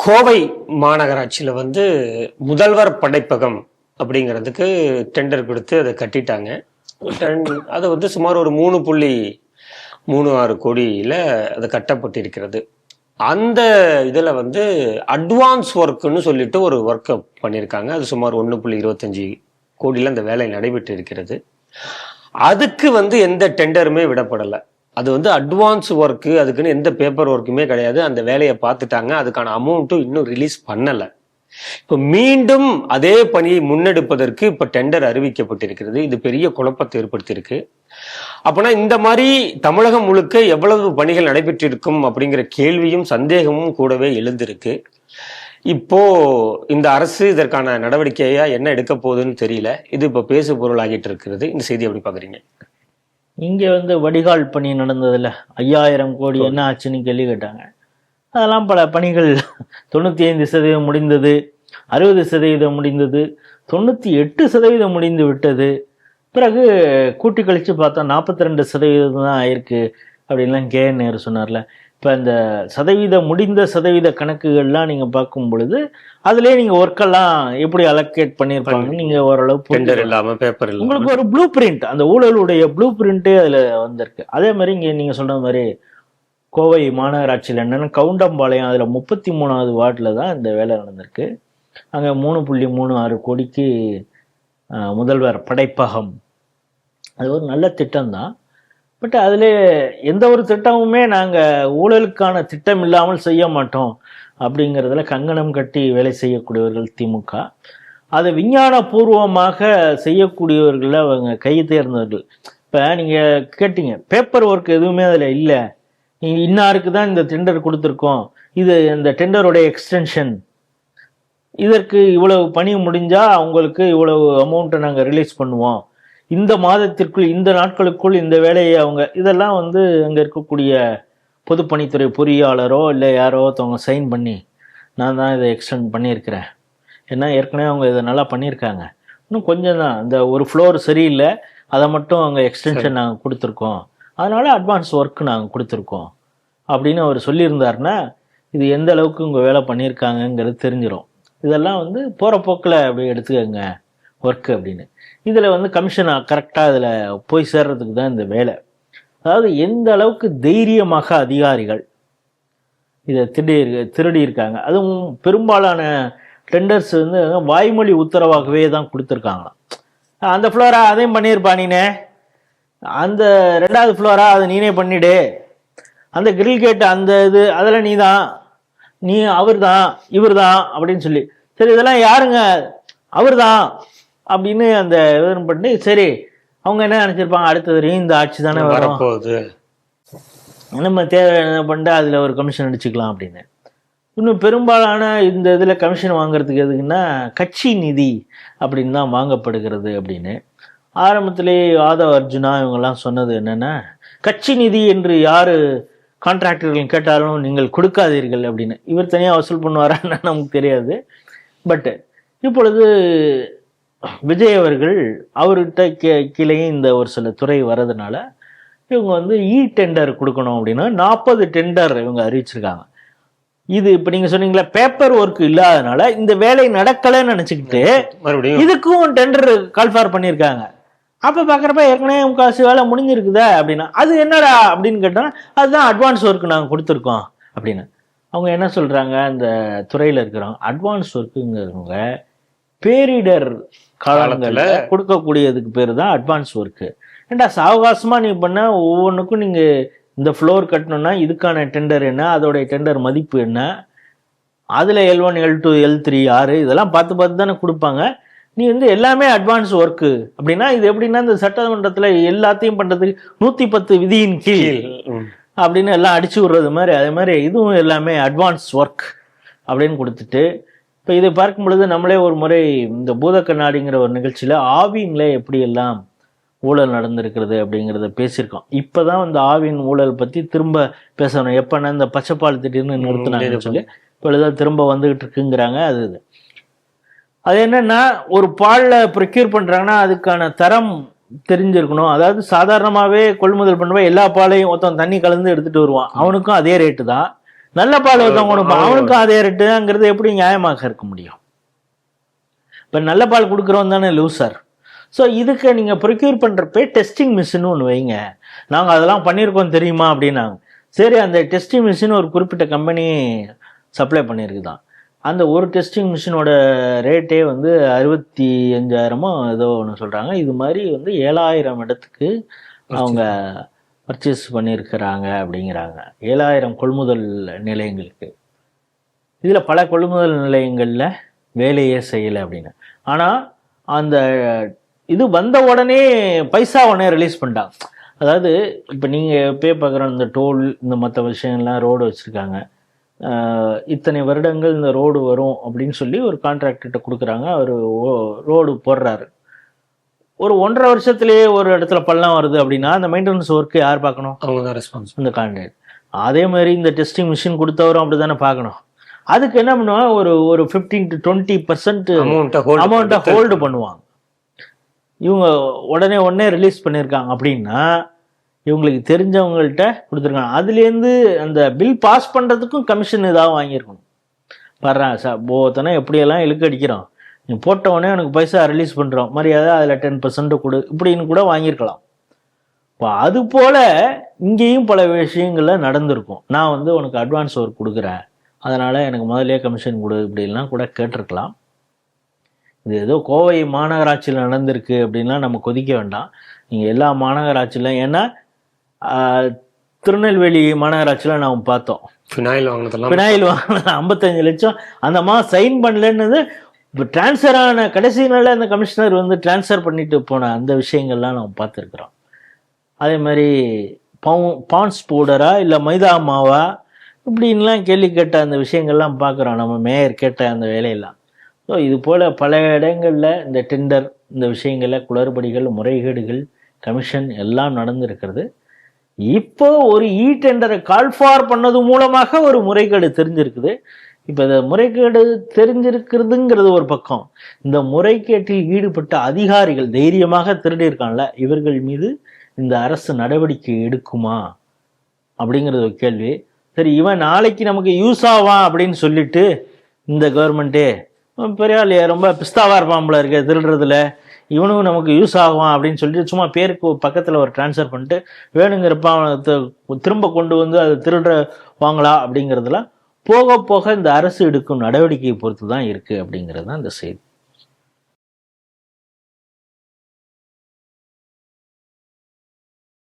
கோவை மாநகராட்சியில் முதல்வர் படைப்பகம் அப்படிங்கிறதுக்கு டெண்டர் கொடுத்து அதை கட்டிட்டாங்க. அது சுமார் ஒரு 3.36 கோடியில் அது கட்டப்பட்டிருக்கிறது. அந்த இதில் அட்வான்ஸ் ஒர்க்குன்னு சொல்லிட்டு ஒரு ஒர்க்கை பண்ணியிருக்காங்க. அது சுமார் 1.25 கோடியில் அந்த வேலை நடைபெற்று இருக்கிறது. அதுக்கு எந்த டெண்டருமே விடப்படலை. அது அட்வான்ஸ் ஒர்க்கு, அதுக்குன்னு எந்த பேப்பர் ஒர்க்குமே கிடையாது. அந்த வேலையை பார்த்துட்டாங்க. அதுக்கான அமௌண்ட்டும் இன்னும் ரிலீஸ் பண்ணலை. இப்போ மீண்டும் அதே பணியை முன்னெடுப்பதற்கு இப்போ டெண்டர் அறிவிக்கப்பட்டிருக்கிறது. இது பெரிய குழப்பத்தை ஏற்படுத்தியிருக்கு. அப்போனா இந்த மாதிரி தமிழகம் முழுக்க எவ்வளவு பணிகள் நடைபெற்றிருக்கும் அப்படிங்கிற கேள்வியும் சந்தேகமும் கூடவே எழுந்திருக்கு. இப்போ இந்த அரசு இதற்கான நடவடிக்கையா என்ன எடுக்க போகுதுன்னு தெரியல. இது இப்போ பேசு பொருளாகிட்டு இருக்கிறது. இந்த செய்தி எப்படி பாக்குறீங்க? இங்க வடிகால் பணி நடந்ததுல 5000 கோடி என்ன ஆச்சுன்னு கேள்வி கேட்டாங்க. அதெல்லாம் பல பணிகள் 95% முடிந்தது, 60% முடிந்தது, 98% முடிந்து விட்டது. பிறகு கூட்டி கழிச்சு பார்த்தா 42% தான் ஆயிருக்கு அப்படின்லாம் நேரு சொன்னார்ல. இப்போ இந்த முடிந்த சதவீத கணக்குகள்லாம் நீங்கள் பார்க்கும் பொழுது அதுலேயே நீங்கள் ஒர்க்கெல்லாம் எப்படி அலோகேட் பண்ணியிருப்பாங்க நீங்கள் ஓரளவு இல்லாமல் பேப்பர் இல்லை, உங்களுக்கு ஒரு ப்ளூ பிரிண்ட், அந்த ஊழலுடைய ப்ளூ பிரிண்ட்டே அதில் வந்திருக்கு. அதே மாதிரி இங்கே நீங்கள் சொல்கிற மாதிரி கோவை மாநகராட்சியில் என்னென்னா கவுண்டம்பாளையம், அதில் 33வது வார்டில் தான் இந்த வேலை நடந்திருக்கு. அங்கே 3.36 கோடிக்கு முதல்வர் படைப்பகம். அது ஒரு நல்ல திட்டம்தான். பட் அதில் எந்த ஒரு திட்டமுமே நாங்கள் ஊழலுக்கான திட்டம் இல்லாமல் செய்ய மாட்டோம் அப்படிங்கிறதுல கங்கணம் கட்டி வேலை செய்யக்கூடியவர்கள் திமுக. அதை விஞ்ஞானபூர்வமாக செய்யக்கூடியவர்களில் அவங்க கை தேர்ந்தவர்கள். இப்போ நீங்கள் கேட்டீங்க, பேப்பர் ஒர்க் எதுவுமே அதில் இல்லை, இன்னாருக்கு தான் இந்த டெண்டர் கொடுத்துருக்கோம், இது இந்த டெண்டருடைய எக்ஸ்டென்ஷன், இதற்கு இவ்வளவு பணி முடிஞ்சால் அவங்களுக்கு இவ்வளவு அமௌண்ட்டை நாங்கள் ரிலீஸ் பண்ணுவோம், இந்த மாதத்திற்குள் இந்த நாட்களுக்குள் இந்த வேலையை அவங்க, இதெல்லாம் அங்கே இருக்கக்கூடிய பொதுப்பணித்துறை பொறியாளரோ இல்லை யாரோ ஒருத்தவங்க சைன் பண்ணி நான் தான் இதை எக்ஸ்டெண்ட் பண்ணியிருக்கிறேன், ஏன்னா ஏற்கனவே அவங்க இதை நல்லா பண்ணியிருக்காங்க, இன்னும் கொஞ்சம் தான், இந்த ஒரு ஃப்ளோர் சரியில்லை, அதை மட்டும் அவங்க எக்ஸ்டென்ஷன் நாங்கள் கொடுத்துருக்கோம், அதனால அட்வான்ஸ் ஒர்க் நாங்கள் கொடுத்துருக்கோம் அப்படின்னு அவர் சொல்லியிருந்தாருன்னா இது எந்த அளவுக்கு உங்கள் வேலை பண்ணியிருக்காங்கங்கிறது தெரிஞ்சிடும். இதெல்லாம் போகிற போக்கில் அப்படி எடுத்துக்கங்க ஒர்க்கு அப்படின்னு. இதில் கமிஷன் கரெக்டாக இதில் போய் சேர்றதுக்கு தான் இந்த வேலை. அதாவது எந்த அளவுக்கு தைரியமாக அதிகாரிகள் இதை திருடி இருக்காங்க. அதுவும் பெரும்பாலான டெண்டர்ஸ் வாய்மொழி உத்தரவாகவே தான் கொடுத்துருக்காங்களாம். அந்த ஃப்ளோரா அதையும் பண்ணியிருப்பா நீனே, அந்த 2வது ஃப்ளோரா அதை நீனே பண்ணிடு, அந்த கிரில் கேட் அந்த இது அதெல்லாம் நீ அவர் தான் இவர் தான் அப்படின்னு சொல்லி, சரி இதெல்லாம் யாருங்க, அவர் தான் அப்படின்னு அந்த விவரம் பண்ணி, சரி அவங்க என்ன நினைச்சிருப்பாங்க, அடுத்தது இந்த ஆட்சி தானே வரப்போகுது, நம்ம தேவையான பண்ணிட்டு அதில் ஒரு கமிஷன் அடிச்சுக்கலாம் அப்படின்னு. இன்னும் பெரும்பாலான இந்த இதில் கமிஷன் வாங்குறதுக்கு எதுக்குன்னா கட்சி நிதி அப்படின்னு தான் வாங்கப்படுகிறது அப்படின்னு. ஆரம்பத்திலே ஆதவ் அர்ஜுனா இவங்கெல்லாம் சொன்னது என்னென்னா, கட்சி நிதி என்று யார் கான்ட்ராக்டர்கள் கேட்டாலும் நீங்கள் கொடுக்காதீர்கள் அப்படின்னு. இவர் தனியாக வசூல் பண்ணுவாரான்னு நமக்கு தெரியாது. பட் இப்பொழுது விஜய் அவர்கள் அவர்கிட்ட கீழே இந்த ஒரு சில துறை வர்றதுனால இவங்க டெண்டர் கொடுக்கணும் அப்படின்னா 40 டெண்டர் இவங்க அறிவிச்சிருக்காங்க. இது இப்போ நீங்கள் சொன்னீங்களா பேப்பர் ஒர்க் இல்லாதனால இந்த வேலை நடக்கலைன்னு நினச்சிக்கிட்டு இதுக்கும் டெண்டர் கால்ஃபார் பண்ணியிருக்காங்க. அப்போ பார்க்குறப்ப ஏற்கனவே முக்காசு வேலை முடிஞ்சிருக்குதா அப்படின்னா அது என்னடா அப்படின்னு கேட்டோன்னா அதுதான் அட்வான்ஸ் ஒர்க் நாங்கள் கொடுத்துருக்கோம் அப்படின்னு. அவங்க என்ன சொல்கிறாங்க, அந்த துறையில் இருக்கிறவங்க அட்வான்ஸ் ஒர்க்குங்கிறவங்க பேரிடர் காலங்களில் கொடுக்கக்கூடியதுக்கு பேர் தான் அட்வான்ஸ் ஒர்க்கு. ஏண்டா சாவகாசமாக நீ பண்ண ஒவ்வொன்றுக்கும் நீங்கள் இந்த ஃப்ளோர் கட்டணும்னா இதுக்கான டெண்டர் என்ன, அதோடைய டெண்டர் மதிப்பு என்ன, அதில் L1 L2 L3 6 இதெல்லாம் பார்த்து தானே கொடுப்பாங்க. நீ எல்லாமே அட்வான்ஸ் ஒர்க்கு அப்படின்னா இது எப்படின்னா இந்த சட்டமன்றத்தில் எல்லாத்தையும் பண்ணுறதுக்கு 110 விதியின் கீழ் அப்படின்னு எல்லாம் அடிச்சு விடுறது மாதிரி, அதே மாதிரி இதுவும் எல்லாமே அட்வான்ஸ் ஒர்க் அப்படின்னு கொடுத்துட்டு. இப்போ இதை பார்க்கும் பொழுது நம்மளே ஒரு முறை இந்த பூத கண்ணாடிங்கிற ஒரு நிகழ்ச்சியில் ஆவின்ல எப்படி எல்லாம் ஊழல் நடந்திருக்கிறது அப்படிங்கிறத பேசியிருக்கோம். இப்போ தான் ஆவின் ஊழல் பற்றி திரும்ப பேசணும். எப்போனா இந்த பச்சைப்பால் திடீர்னு நிறுத்தினாங்கன்னு சொல்லி இப்பொழுதுதான் திரும்ப வந்துகிட்டு இருக்குங்கிறாங்க. அது என்னன்னா, ஒரு பாலில் ப்ரொக்யூர் பண்ணுறாங்கன்னா அதுக்கான தரம் தெரிஞ்சிருக்கணும். அதாவது சாதாரணமாகவே கொள்முதல் பண்ணுவா எல்லா பாலையும் ஒருத்தன் தண்ணி கலந்து எடுத்துகிட்டு வருவான், அவனுக்கும் அதே ரேட்டு தான். நல்ல பால் ஒருத்தவங்க கொடுப்பான், அவனுக்கும் அதே ரேட்டுங்கிறது எப்படி நியாயமாக இருக்க முடியும்? இப்போ நல்ல பால் கொடுக்குறவன் தானே லூசர். ஸோ இதுக்கு நீங்கள் ப்ரொக்யூர் பண்ணுறப்ப டெஸ்டிங் மிஷின் ஒன்று வைங்க, நாங்கள் அதெல்லாம் பண்ணியிருக்கோம் தெரியுமா அப்படின்னாங்க. சரி, அந்த டெஸ்டிங் மிஷின் ஒரு குறிப்பிட்ட கம்பெனி சப்ளை பண்ணியிருக்குதான். அந்த ஒரு டெஸ்டிங் மிஷினோட ரேட்டே வந்து 65,000 ஏதோ ஒன்று சொல்கிறாங்க. இது மாதிரி வந்து 7,000 இடத்துக்கு அவங்க பர்ச்சேஸ் பண்ணியிருக்கிறாங்க அப்படிங்கிறாங்க. 7,000 கொள்முதல் நிலையங்களுக்கு. இதில் பல கொள்முதல் நிலையங்களில் வேலையே செய்யலை அப்படின்னு. ஆனால் அந்த இது வந்த உடனே பைசா உடனே ரிலீஸ் பண்ணிட்டாங்க. அதாவது இப்போ நீங்கள் பே பார்க்குற இந்த டோல் இந்த மற்ற விஷயங்கள்லாம் ரோடு வச்சுருக்காங்க, இத்தனை வருடங்கள் இந்த ரோடு வரும் அப்படின்னு சொல்லி ஒரு கான்ட்ராக்டர்கிட்ட கொடுக்குறாங்க. அவர் ரோடு போடுறாரு. ஒரு 1.5 வருஷத்துலேயே ஒரு இடத்துல பள்ளம் வருது அப்படின்னா அந்த மெயின்டெனன்ஸ் ஒர்க்கு யார் பார்க்கணும்? அவங்க தான் ரெஸ்பான்ஸ். இந்த கான்ட்ராக்ட். அதே மாதிரி இந்த டெஸ்டிங் மிஷின் கொடுத்தவரும் அப்படி தானே பார்க்கணும். அதுக்கு என்ன பண்ணுவாங்க, ஒரு 15 to 20% அமௌண்ட்டை ஹோல்டு பண்ணுவாங்க. இவங்க உடனே ரிலீஸ் பண்ணியிருக்காங்க அப்படின்னா இவங்களுக்கு தெரிஞ்சவங்கள்ட்ட கொடுத்துருக்காங்க. அதுலேருந்து அந்த பில் பாஸ் பண்ணுறதுக்கும் கமிஷன் ஏதாவது வாங்கியிருக்கணும். வர்றேன் சார் போத்தனை எப்படியெல்லாம் இழுக்கடிக்கிறோம், நீ போட்டவொடனே எனக்கு பைசா ரிலீஸ் பண்ணுறோம் மரியாதை அதில் 10% கொடு இப்படின்னு கூட வாங்கியிருக்கலாம். இப்போ அது போல் இங்கேயும் பல விஷயங்கள்ல நடந்திருக்கும். நான் வந்து உனக்கு அட்வான்ஸ் ஒர்க் கொடுக்குறேன், அதனால் எனக்கு முதலே கமிஷன் கொடு இப்படின்லாம் கூட கேட்டிருக்கலாம். இது ஏதோ கோவை மாநகராட்சியில் நடந்திருக்கு அப்படின்லாம் நம்ம கொதிக்க வேண்டாம். நீங்கள் எல்லா மாநகராட்சியிலும், ஏன்னா திருநெல்வேலி மாநகராட்சியில் நாம் பார்த்தோம், ஃபினாயில் வாங்கினது 55 லட்சம் அந்த மாதம் சைன் பண்ணலன்னு இப்போ டிரான்ஸ்ஃபர் ஆன கடைசி நாளில் அந்த கமிஷனர் வந்து டிரான்ஸ்ஃபர் பண்ணிட்டு போன அந்த விஷயங்கள்லாம் நம்ம பார்த்துருக்குறோம். அதே மாதிரி பான்ஸ் பவுடரா இல்லை மைதா மாவா இப்படின்லாம் கேள்வி கேட்ட அந்த விஷயங்கள்லாம் பார்க்குறோம், நம்ம மேயர் கேட்ட அந்த வேலையெல்லாம். ஸோ இது போல் பல இடங்களில் இந்த டெண்டர் இந்த விஷயங்களில் குளறுபடிகள், முறைகேடுகள், கமிஷன் எல்லாம் நடந்திருக்கிறது. இப்போ ஒரு டெண்டரை கால் ஃபார் பண்ணது மூலமாக ஒரு முறைகேடு தெரிஞ்சிருக்குது. இப்போ இந்த முறைகேடு தெரிஞ்சிருக்கிறதுங்கிறது ஒரு பக்கம், இந்த முறைகேட்டில் ஈடுபட்ட அதிகாரிகள் தைரியமாக திருடியிருக்கான்ல, இவர்கள் மீது இந்த அரசு நடவடிக்கை எடுக்குமா அப்படிங்கிறது ஒரு கேள்வி. சரி, இவன் நாளைக்கு நமக்கு யூஸ் ஆவான் அப்படின்னு சொல்லிட்டு இந்த கவர்மெண்ட்டே பெரிய ரொம்ப பிஸ்தாவாக இருப்பாம்பள இருக்க திருடுறதுல, இவனும் நமக்கு யூஸ் ஆகும் அப்படின்னு சொல்லிட்டு சும்மா பேருக்கு பக்கத்தில் ஒரு டிரான்ஸ்ஃபர் பண்ணிட்டு வேணுங்கிறப்ப திரும்ப கொண்டு வந்து அதை திருடுற வாங்களா அப்படிங்கிறதுல போக போக இந்த அரசு எடுக்கும் நடவடிக்கையை பொறுத்து தான் இருக்குது அப்படிங்கிறது தான் இந்த செய்தி.